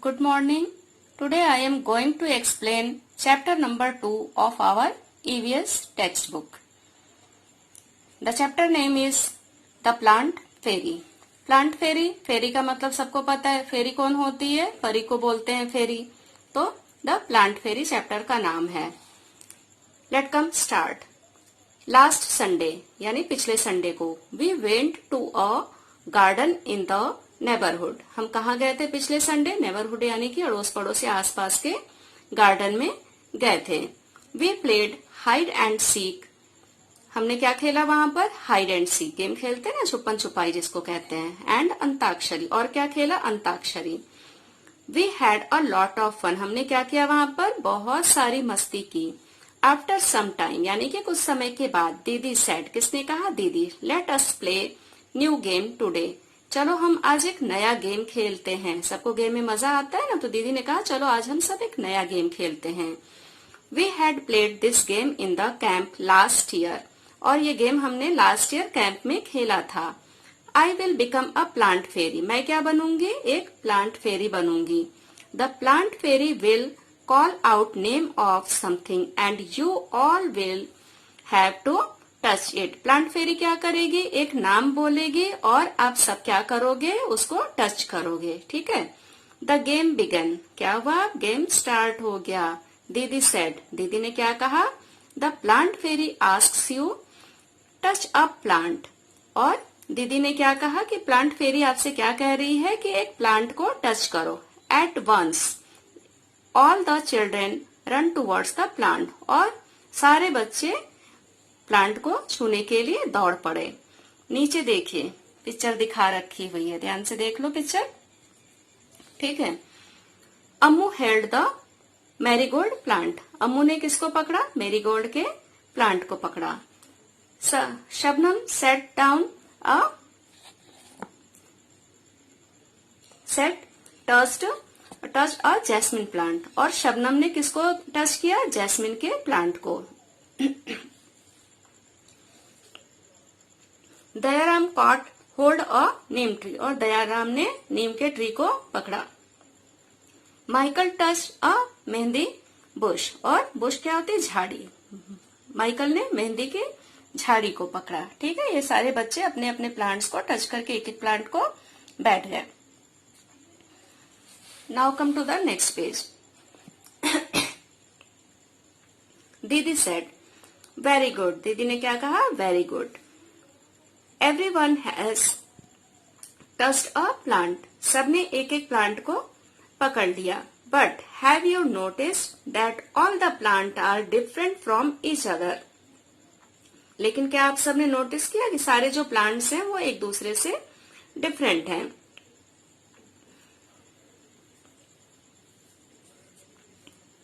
Good morning. Today I am going to explain chapter number 2 of our EVS textbook. The chapter name is The Plant Fairy. Plant Fairy, फेरी का मतलब सबको पता है. फेरी कौन होती है? परी को बोलते हैं फेरी. तो The Plant Fairy चैप्टर का नाम है. Let's come start. Last Sunday यानी पिछले संडे को we went to a garden in the neighbourhood. हम कहाँ गए थे पिछले संडे? नेबरहुड यानी कि अड़ोस पड़ोस या आसपास के गार्डन में गए थे. We played hide and seek. हमने क्या खेला वहां पर? हाइड एंड सीक गेम खेलते हैं ना, छुपन छुपाई जिसको कहते हैं. एंड अंताक्षरी. और क्या खेला? Antakshari. We had a lot of fun. हमने क्या किया वहां पर? बहुत सारी मस्ती की. आफ्टर सम टाइम यानी कि कुछ समय के बाद दीदी सेड. किसने कहा? दीदी. Let us play new game today. चलो हम आज एक नया गेम खेलते हैं. सबको गेम में मजा आता है ना, तो दीदी ने कहा चलो आज हम सब एक नया गेम खेलते हैं. We had played this game in the camp last year. और ये गेम हमने लास्ट ईयर कैंप में खेला था. I will become a plant fairy. मैं क्या बनूंगी? एक प्लांट फेरी बनूंगी. The plant fairy will call out name of something and you all will have to touch it. Plant fairy क्या करेगी? एक नाम बोलेगी और आप सब क्या करोगे? उसको टच करोगे. ठीक है. The game began. क्या हुआ? गेम स्टार्ट हो गया. दीदी सेड. दीदी ने क्या कहा? The plant fairy asks you touch a plant. और दीदी ने क्या कहा कि प्लांट फेरी आपसे क्या कह रही है कि एक प्लांट को टच करो. At once all the children run towards the plant. और सारे बच्चे प्लांट को छूने के लिए दौड़ पड़े. नीचे देखिए पिक्चर दिखा रखी हुई है, ध्यान से देख लो पिक्चर. ठीक है. Ammu held the marigold plant. Ammu ने किसको पकड़ा? मैरीगोल्ड के प्लांट को पकड़ा. Shabnam sat down a touch a jasmine plant. और शबनम ने किसको टच किया? जैस्मिन के प्लांट को. Dayaram cot hold a Neem tree. और दयाराम ने नीम के ट्री को पकड़ा. माइकल टच अ मेहंदी बुश. और बुश क्या होती है? झाड़ी. माइकल ने मेहंदी की झाड़ी को पकड़ा. ठीक है. ये सारे बच्चे अपने अपने प्लांट्स को टच करके एक एक प्लांट को बैठ गए. Now come to the next page. दीदी सेड वेरी गुड. दीदी ने क्या कहा? Very good. Everyone has touched a plant. सबने एक एक प्लांट को पकड़ लिया. But have you noticed that all the plants are different from each other? लेकिन क्या आप सबने नोटिस किया कि सारे जो प्लांट्स हैं वो एक दूसरे से डिफरेंट हैं.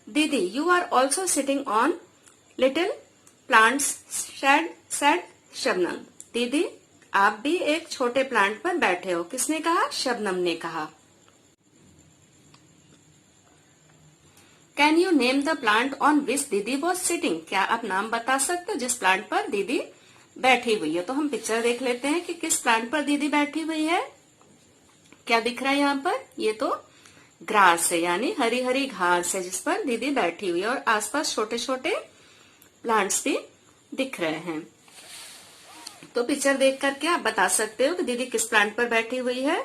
दीदी you are also sitting on little plants, said Shabnam. दीदी आप भी एक छोटे प्लांट पर बैठे हो. किसने कहा? शबनम ने कहा. Can you name the plant on which दीदी वॉज सिटिंग. क्या आप नाम बता सकते हो जिस प्लांट पर दीदी बैठी हुई है? तो हम पिक्चर देख लेते हैं कि किस प्लांट पर दीदी बैठी हुई है. क्या दिख रहा है यहाँ पर? ये तो ग्रास है यानी हरी हरी घास है जिस पर दीदी बैठी हुई है. और आसपास छोटे छोटे प्लांट्स भी दिख रहे हैं. तो पिक्चर देख करके आप बता सकते हो कि दीदी किस प्लांट पर बैठी हुई है.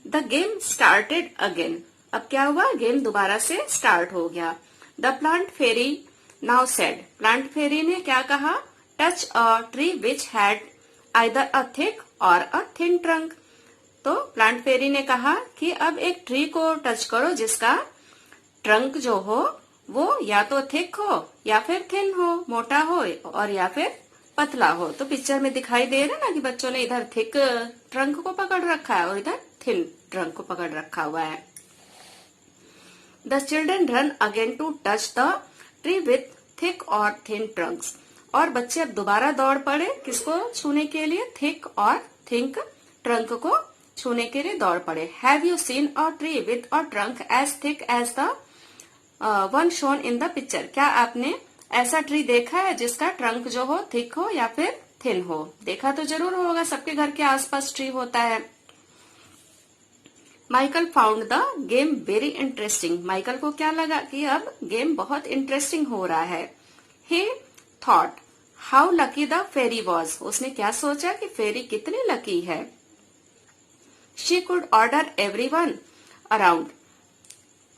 The game started again. अब क्या हुआ? गेम दोबारा से स्टार्ट हो गया. The plant fairy now said. Plant fairy ने क्या कहा? Touch a tree which had either a thick or a thin trunk. तो प्लांट फेरी ने कहा कि अब एक ट्री को टच करो जिसका ट्रंक जो हो वो या तो थिक हो या फिर थिन हो, मोटा हो और या फिर पतला हो. तो पिक्चर में दिखाई दे रहा है ना कि बच्चों ने इधर थिक ट्रंक को पकड़ रखा है और इधर थिन ट्रंक को पकड़ रखा हुआ है. The children run again to touch the tree with thick और थिन ट्रंक्स. और बच्चे अब दोबारा दौड़ पड़े किसको छूने के लिए? थिक और थिंक ट्रंक को छूने के लिए दौड़ पड़े. Have you seen a tree with a trunk as thick as the one shown in the picture. क्या आपने ऐसा ट्री देखा है जिसका ट्रंक जो हो थिक हो या फिर थिन हो? देखा तो जरूर होगा, सबके घर के आसपास ट्री होता है. Michael found the game very interesting. Michael को क्या लगा कि अब गेम बहुत इंटरेस्टिंग हो रहा है। He thought how lucky the fairy was. उसने क्या सोचा कि फेरी कितनी लकी है। She could order everyone around.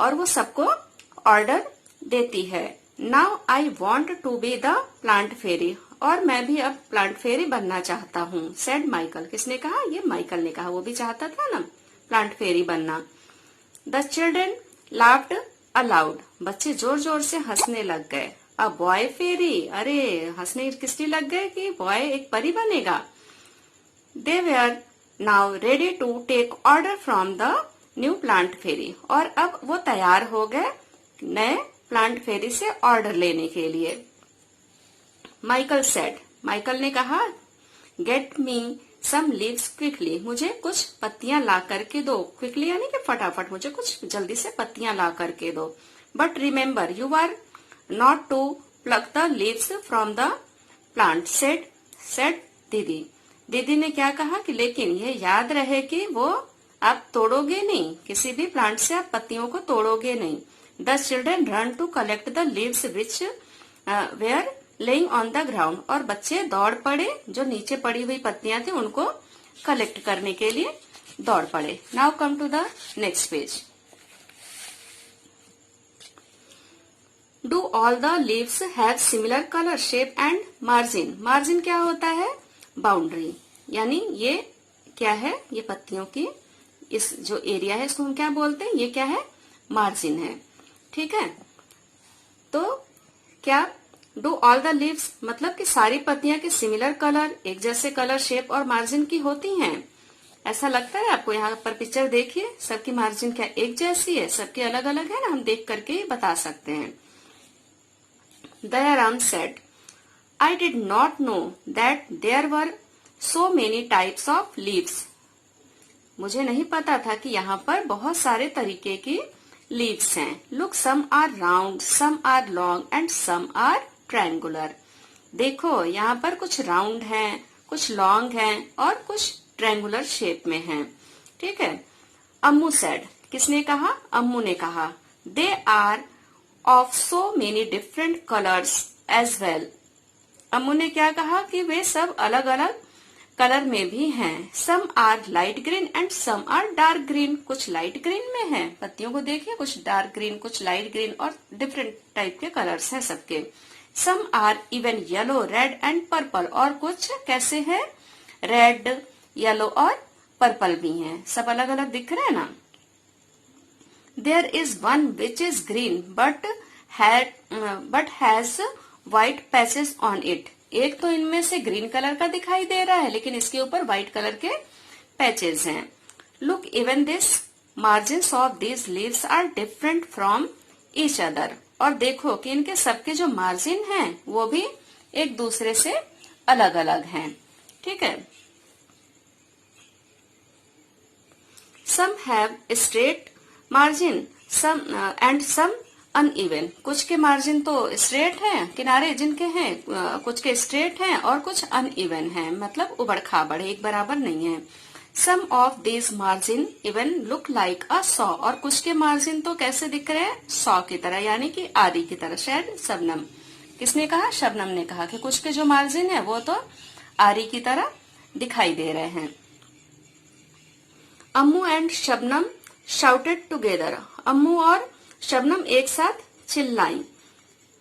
और वो सबको ऑर्डर देती है। Now I want to be the plant fairy. और मैं भी अब प्लांट फेरी बनना चाहता हूँ, सेड माइकल। किसने कहा? ये माइकल ने कहा। वो भी चाहता था ना प्लांट फेरी बनना। The children laughed allowed. बच्चे जोर जोर से हंसने लग गए। अ बॉय फेरी। अरे हंसने किसने लग गए कि बॉय एक परी बनेगा। They were now ready to take order from the new plant fairy. और अब वो तैयार हो गए नए प्लांट फेरी से ऑर्डर लेने के लिए। Michael said. माइकल ने कहा get me some leaves quickly. मुझे कुछ पत्तियां ला करके दो। क्विकली यानी कि फटाफट, मुझे कुछ जल्दी से पत्तियां ला करके दो। But remember you are not to pluck the leaves from the plant, said दीदी। दीदी ने क्या कहा कि लेकिन ये याद रहे कि वो आप तोड़ोगे नहीं, किसी भी प्लांट से आप पत्तियों को तोड़ोगे नहीं। The children run to collect the leaves which were lying on the ground. और बच्चे दौड़ पड़े, जो नीचे पड़ी हुई पत्तियां थी उनको कलेक्ट करने के लिए दौड़ पड़े। Now come to the next page. Do all the leaves have similar colour, shape and margin. Margin क्या होता है? बाउंड्री। यानी ये क्या है? ये पत्तियों की इस जो एरिया है इसको हम क्या बोलते हैं? ये क्या है? मार्जिन है। ठीक है, तो क्या डू ऑल द लीव्स मतलब कि सारी पत्तियां के सिमिलर कलर, एक जैसे कलर, शेप और मार्जिन की होती हैं। ऐसा लगता है आपको? यहाँ पर पिक्चर देखिए, सबकी मार्जिन क्या एक जैसी है? सबकी अलग अलग है ना, हम देख करके ही बता सकते हैं। Dayaram said I did not know that there were so many types of leaves. मुझे नहीं पता था कि यहाँ पर बहुत सारे तरीके की लीव्स हैं। Look some are round, some are long and some are triangular. देखो यहाँ पर कुछ राउंड हैं, कुछ लॉन्ग हैं और कुछ ट्रायंगुलर शेप में हैं। ठीक है। अम्मू सेड। किसने कहा? अम्मू ने कहा they are of so many different colours as well. Ammu ने क्या कहा कि वे सब अलग अलग कलर में भी हैं। Some are light green and some are dark green. कुछ लाइट ग्रीन में है, पत्तियों को देखिए, कुछ डार्क ग्रीन, कुछ लाइट ग्रीन और डिफरेंट टाइप के कलर्स हैं सबके। Some are even yellow, red and purple. और कुछ कैसे है? रेड, येलो और पर्पल भी हैं। सब अलग अलग दिख रहे हैं ना। There is one which is green but has white patches on it. एक तो इनमें से ग्रीन कलर का दिखाई दे रहा है लेकिन इसके ऊपर व्हाइट कलर के पैचेस हैं। Look even this margins of these leaves are different from each other. और देखो कि इनके सबके जो मार्जिन हैं वो भी एक दूसरे से अलग अलग हैं। ठीक है। Some have straight margin and some uneven. कुछ के मार्जिन तो स्ट्रेट हैं, किनारे जिनके हैं, कुछ के स्ट्रेट हैं और कुछ अनइवन हैं, मतलब उबड़ खाबड़, एक बराबर नहीं है। Some of this margin even look like a saw. और कुछ के मार्जिन तो कैसे दिख रहे हैं? सॉ की तरह, यानी कि आरी की तरह। शायद शबनम। किसने कहा? शबनम ने कहा कि कुछ के जो मार्जिन है वो तो आरी की तरह दिखाई दे रहे हैं। Ammu and Shabnam shouted together. Ammu और शबनम एक साथ चिल्लाई।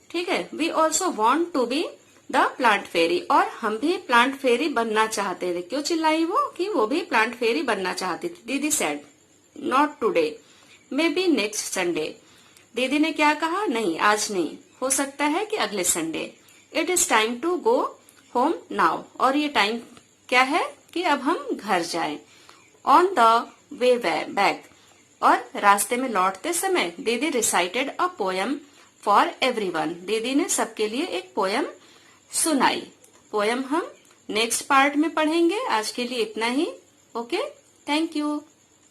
ठीक है। We also want to be the plant fairy. और हम भी प्लांट फेरी बनना चाहते थे। क्यों चिल्लाई वो? कि वो भी प्लांट फेरी बनना चाहती थी। दीदी said not today, may be next Sunday. दीदी ने क्या कहा? नहीं, आज नहीं, हो सकता है कि अगले Sunday. It is time to go home now. और ये टाइम क्या है कि अब हम घर जाएं। On the way back. और रास्ते में लौटते समय दीदी recited a poem for everyone. दीदी ने सबके लिए एक पोयम सुनाई। पोयम हम नेक्स्ट पार्ट में पढ़ेंगे। आज के लिए इतना ही। Okay, thank you.